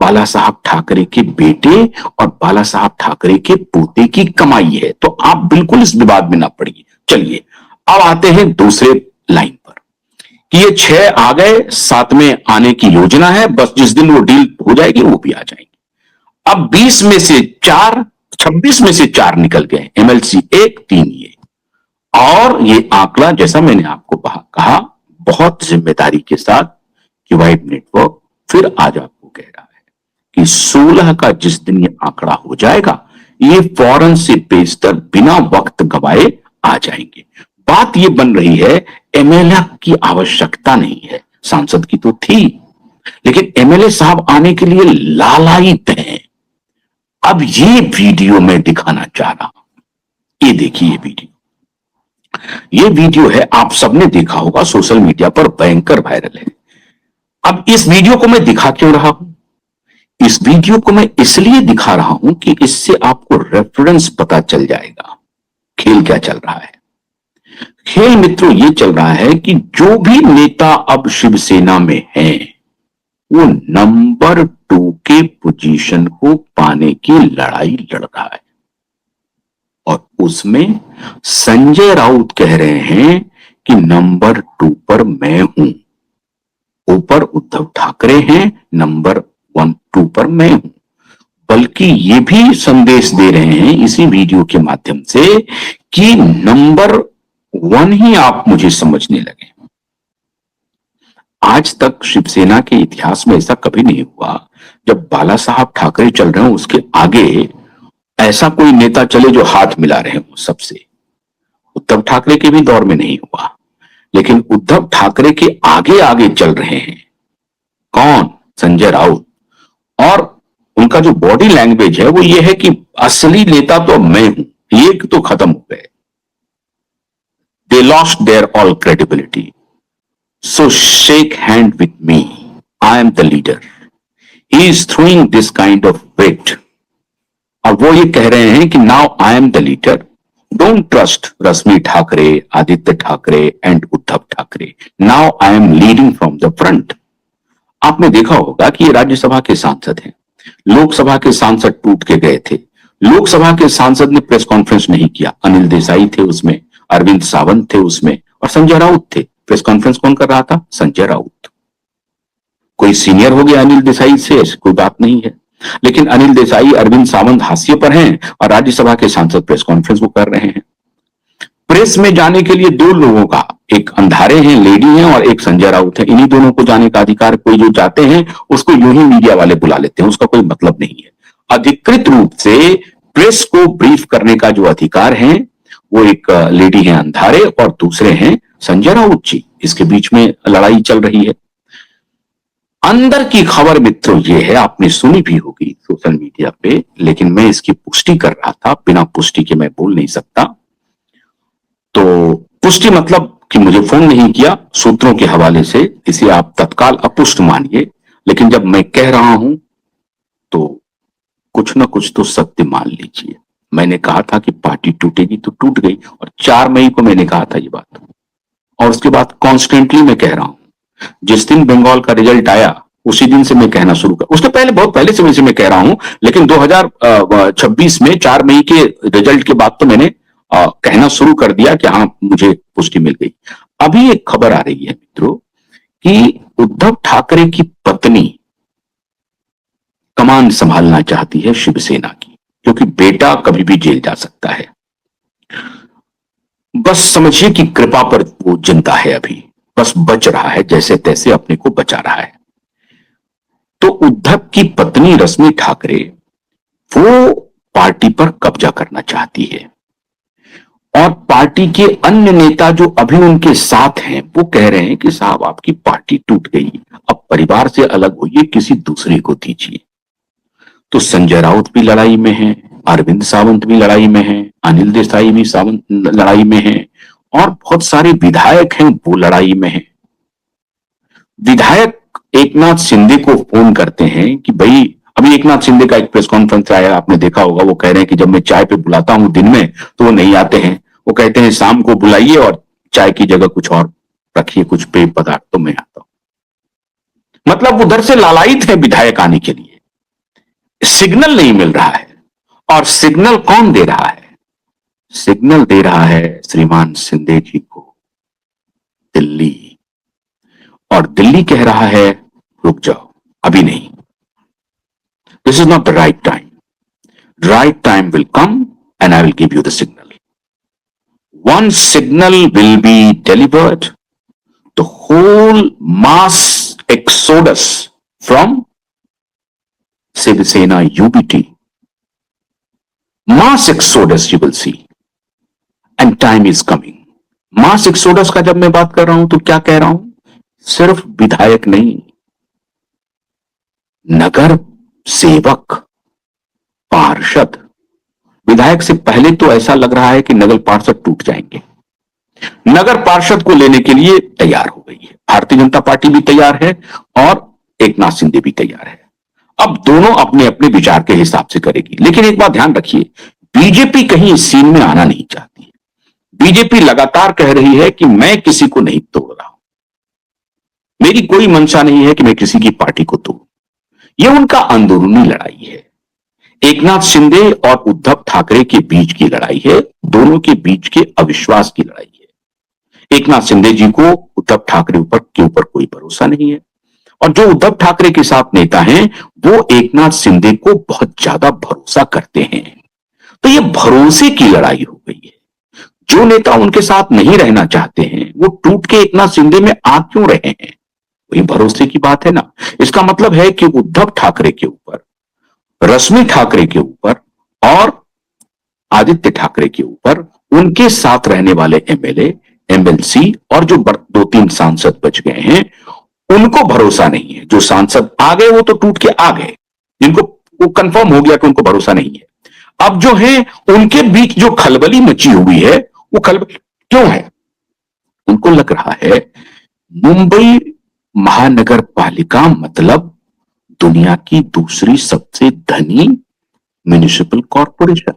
बाला साहब ठाकरे के बेटे और बाला साहब ठाकरे के पोते की कमाई है। तो आप बिल्कुल इस विवाद में ना पड़िए। चलिए अब आते हैं दूसरे लाइन पर कि ये 6 आ गए, 7 में आने की योजना है, बस जिस दिन वो डील हो जाएगी वो भी आ जाएंगे। अब 20 में से 4, 26 में से 4 निकल गए, एमएलसी 1, 3 ये। और ये आंकड़ा जैसा मैंने आपको कहा बहुत जिम्मेदारी के साथ कि वाइब नेटवर्क फिर आज आपको कह रहा है कि 16 का जिस दिन ये आंकड़ा हो जाएगा, ये फौरन से पेशतर बिना वक्त गवाए आ जाएंगे। बात ये बन रही है एमएलए की आवश्यकता नहीं है, सांसद की तो थी, लेकिन एमएलए साहब आने के लिए लालायित हैं। अब ये वीडियो मैं दिखाना चाह रहा हूं, ये देखिए ये वीडियो है, आप सबने देखा होगा, सोशल मीडिया पर भयंकर वायरल है। अब इस वीडियो को मैं दिखा क्यों रहा हूं? इस वीडियो को मैं इसलिए दिखा रहा हूं कि इससे आपको रेफरेंस पता चल जाएगा खेल क्या चल रहा है। खेल मित्रों ये चल रहा है कि जो भी नेता अब शिवसेना में हैं, वो नंबर 2 के पोजीशन को पाने की लड़ाई लड़ रहा है। और उसमें संजय राउत कह रहे हैं कि नंबर 2 पर मैं हूं, ऊपर उद्धव ठाकरे हैं, नंबर 2 पर मैं हूं। बल्कि ये भी संदेश दे रहे हैं इसी वीडियो के माध्यम से कि नंबर 1 ही आप मुझे समझने लगे। आज तक शिवसेना के इतिहास में ऐसा कभी नहीं हुआ, जब बाला साहब ठाकरे चल रहे हो उसके आगे ऐसा कोई नेता चले जो हाथ मिला रहे हो सबसे। उद्धव ठाकरे के भी दौर में नहीं हुआ, लेकिन उद्धव ठाकरे के आगे आगे चल रहे हैं कौन? संजय राउत। और उनका जो बॉडी लैंग्वेज है वो ये है कि असली नेता तो मैं हूं, ये तो खत्म हो गए। They lost their all credibility, so shake hand with me, I am the leader. He is throwing this kind of weight. और वो ये कह रहे हैं कि now I am the leader, don't trust Rashmi Thackeray, Aditya Thackeray and Uddhav Thackeray, now I am leading from the front. आपने देखा होगा कि ये राज्यसभा के सांसद हैं, लोकसभा के सांसद टूट के गए थे। लोकसभा के सांसद ने प्रेस कॉन्फ्रेंस नहीं किया, अनिल देसाई थे उसमें, अरविंद सावंत थे उसमें और संजय राउत थे। प्रेस कॉन्फ्रेंस कौन कर रहा था? संजय राउत। कोई सीनियर हो गया अनिल देसाई से, ऐसी कोई बात नहीं है, लेकिन अनिल देसाई, अरविंद सावंत हाशिए पर हैं और राज्यसभा के सांसद प्रेस कॉन्फ्रेंस को कर रहे हैं। प्रेस में जाने के लिए 2 लोगों का, एक अंधारे हैं, लेडी हैं, और एक संजय राउत है, इन्हीं दोनों को जाने का अधिकार। कोई जो जाते हैं उसको यूं ही मीडिया वाले बुला लेते हैं, उसका कोई मतलब नहीं है। अधिकृत रूप से प्रेस को ब्रीफ करने का जो अधिकार है वो एक लेडी है अंधारे और दूसरे हैं संजय राउत जी। इसके बीच में लड़ाई चल रही है। अंदर की खबर मित्रों ये है, आपने सुनी भी होगी सोशल मीडिया पे, लेकिन मैं इसकी पुष्टि कर रहा था, बिना पुष्टि के मैं बोल नहीं सकता। तो पुष्टि मतलब कि मुझे फोन नहीं किया, सूत्रों के हवाले से, इसे आप तत्काल अपुष्ट मानिए, लेकिन जब मैं कह रहा हूं तो कुछ ना कुछ तो सत्य मान लीजिए। मैंने कहा था कि पार्टी टूटेगी तो टूट गई, और 4 मई को मैंने कहा था ये बात, और उसके बाद कॉन्स्टेंटली मैं कह रहा हूं। जिस दिन बंगाल का रिजल्ट आया उसी दिन से मैं कहना शुरू कर, उसके पहले बहुत पहले से मैं कह रहा हूं, लेकिन 2026 में 4 मई के रिजल्ट के बाद तो मैंने कहना शुरू कर दिया कि हाँ मुझे पुष्टि मिल गई। अभी एक खबर आ रही है मित्रों कि उद्धव ठाकरे की पत्नी कमान संभालना चाहती है शिवसेना की, क्योंकि बेटा कभी भी जेल जा सकता है। बस समझिए कि कृपा पर वो जिंदा है, अभी बस बच रहा है, जैसे तैसे अपने को बचा रहा है। तो उद्धव की पत्नी रश्मि ठाकरे वो पार्टी पर कब्जा करना चाहती है, और पार्टी के अन्य नेता जो अभी उनके साथ हैं वो कह रहे हैं कि साहब आपकी पार्टी टूट गई, अब परिवार से अलग होइए, किसी दूसरे को दीजिए। तो संजय राउत भी लड़ाई में है, अरविंद सावंत भी लड़ाई में है, अनिल देसाई भी लड़ाई में है, और बहुत सारे विधायक हैं वो लड़ाई में हैं। विधायक एकनाथ शिंदे को फोन करते हैं कि भाई, अभी एकनाथ शिंदे का एक प्रेस कॉन्फ्रेंस आया, आपने देखा होगा, वो कह रहे हैं कि जब मैं चाय पे बुलाता हूं दिन में तो वो नहीं आते हैं, वो कहते हैं शाम को बुलाइए और चाय की जगह कुछ और रखिए, कुछ पेय पदार्थ, तो मैं आता हूं। मतलब उधर से लालायित है विधायक आने के लिए। सिग्नल नहीं मिल रहा है। और सिग्नल कौन दे रहा है? सिग्नल दे रहा है श्रीमान शिंदे जी को दिल्ली। और दिल्ली कह रहा है रुक जाओ, अभी नहीं, this is not the right time, right time will come and I will give you the signal. Once signal will be delivered, the whole mass exodus from Shiv Sena UBT, mass exodus you will see, and time is coming. mass exodus का जब मैं बात कर रहा हूं तो क्या कह रहा हूं? सिर्फ विधायक नहीं, नगर सेवक, पार्षद। विधायक से पहले तो ऐसा लग रहा है कि नगर पार्षद टूट जाएंगे। नगर पार्षद को लेने के लिए तैयार हो गई है, भारतीय जनता पार्टी भी तैयार है और एकनाथ शिंदे भी तैयार है। अब दोनों अपने अपने विचार के हिसाब से करेगी। लेकिन एक बात ध्यान रखिए, बीजेपी कहीं इस सीन में आना नहीं चाहती। बीजेपी लगातार कह रही है कि मैं किसी को नहीं तोड़ रहा हूं, मेरी कोई मंशा नहीं है कि मैं किसी की पार्टी को तोड़ूं। यह उनका अंदरूनी लड़ाई है। एकनाथ शिंदे और उद्धव ठाकरे के बीच की लड़ाई है, दोनों के बीच के अविश्वास की लड़ाई है। एकनाथ शिंदे जी को उद्धव ठाकरे के ऊपर कोई भरोसा नहीं है, और जो उद्धव ठाकरे के साथ नेता हैं वो एकनाथ शिंदे को बहुत ज्यादा भरोसा करते हैं। तो ये भरोसे की लड़ाई हो गई है। जो नेता उनके साथ नहीं रहना चाहते हैं वो टूट के एकनाथ शिंदे में आ क्यों रहे हैं? वही भरोसे की बात है ना। इसका मतलब है कि उद्धव ठाकरे के ऊपर, रश्मि ठाकरे के ऊपर और आदित्य ठाकरे के ऊपर, उनके साथ रहने वाले एमएलए, एमएलसी और जो 2-3 सांसद बच गए हैं उनको भरोसा नहीं है। जो सांसद आ गए वो तो टूट के आ गए, जिनको वो कंफर्म हो गया कि उनको भरोसा नहीं है। अब जो है उनके बीच जो खलबली मची हुई है, वो खलबली क्यों है? उनको लग रहा है मुंबई महानगर पालिका मतलब दुनिया की दूसरी सबसे धनी म्युनिसिपल कॉरपोरेशन।